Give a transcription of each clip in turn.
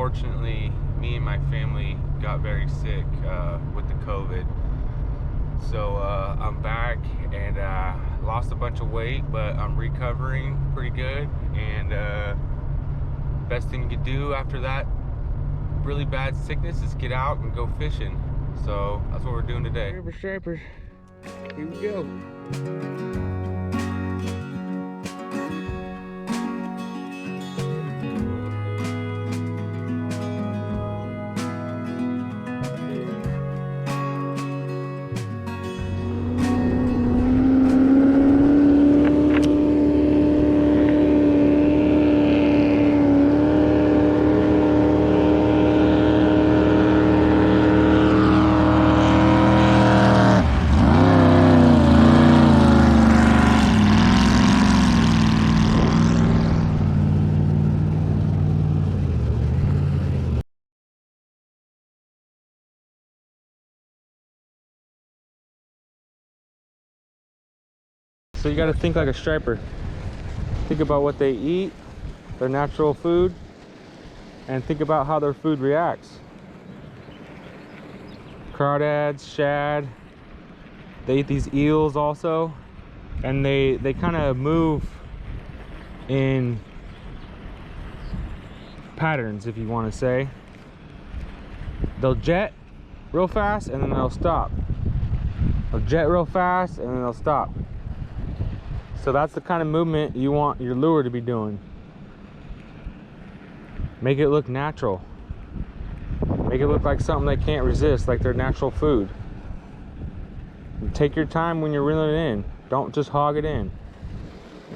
unfortunately, me and my family got very sick with the COVID. So I'm back and lost a bunch of weight, but I'm recovering pretty good. And best thing you could do after that really bad sickness is get out and go fishing. So that's what we're doing today. River stripers, here we go. So you got to think like a striper. Think about what they eat, their natural food, and think about how their food reacts. Crawdads, shad, they eat these eels also, and they kind of move in patterns, if you want to say. They'll jet real fast and then they'll stop. They'll jet real fast and then they'll stop. So that's the kind of movement you want your lure to be doing. Make it look natural. Make it look like something they can't resist, like their natural food. And take your time when you're reeling it in. Don't just hog it in.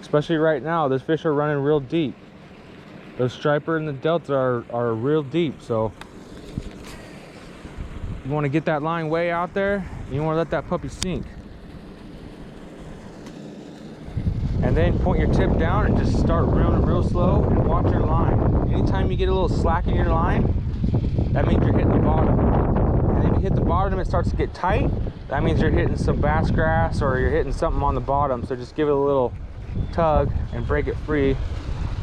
Especially right now, those fish are running real deep. Those striper and the delta are real deep, so you want to get that line way out there, and you want to let that puppy sink. And then point your tip down and just start reeling real slow and watch your line. Anytime you get a little slack in your line, that means you're hitting the bottom. And if you hit the bottom and it starts to get tight, that means you're hitting some bass grass or you're hitting something on the bottom. So just give it a little tug and break it free.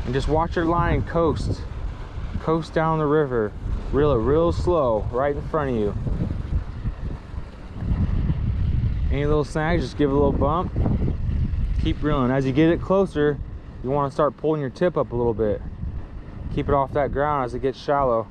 And just watch your line coast. Coast down the river. Reel it real slow right in front of you. Any little snags, just give it a little bump. Keep reeling. As you get it closer, you want to start pulling your tip up a little bit. Keep it off that ground as it gets shallow.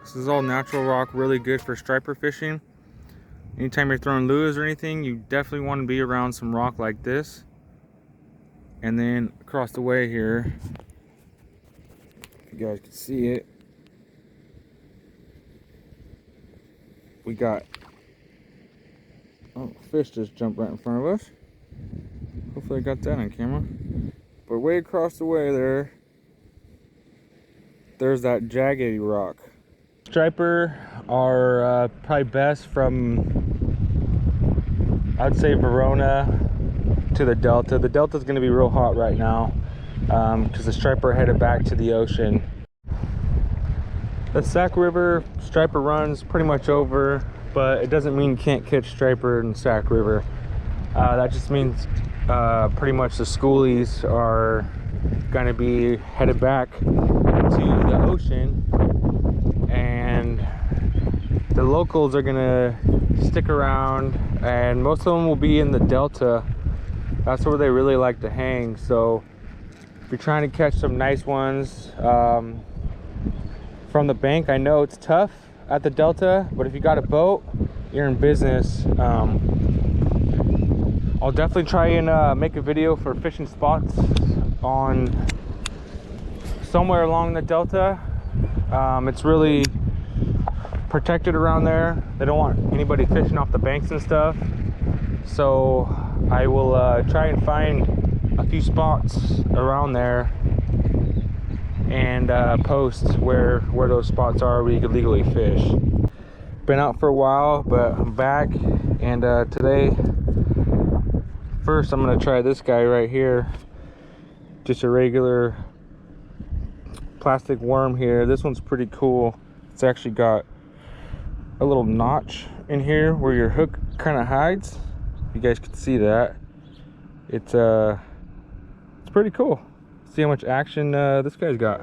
This is all natural rock, really good for striper fishing. Anytime you're throwing lures or anything, you definitely want to be around some rock like this. And then across the way here, if you guys can see it, we got, oh, fish just jumped right in front of us. Hopefully I got that on camera. But way across the way there's that jaggedy rock. Striper are probably best from, I'd say, Verona to the Delta. The Delta's going to be real hot right now because the striper headed back to the ocean. The Sac River striper run's pretty much over, but it doesn't mean you can't catch striper in Sac River. That just means pretty much the schoolies are going to be headed back to the ocean, and the locals are gonna stick around, and most of them will be in the Delta. That's where they really like to hang. So if you're trying to catch some nice ones from the bank, I know it's tough at the Delta, but if you got a boat, you're in business. I'll definitely try and make a video for fishing spots on somewhere along the Delta. It's really protected around there. They don't want anybody fishing off the banks and stuff. So I will try and find a few spots around there and post where those spots are where you can legally fish. Been out for a while, but I'm back, and today First, I'm gonna try this guy right here. Just a regular plastic worm here. This one's pretty cool. It's actually got a little notch in here where your hook kind of hides. You guys can see that. It's pretty cool. See how much action this guy's got.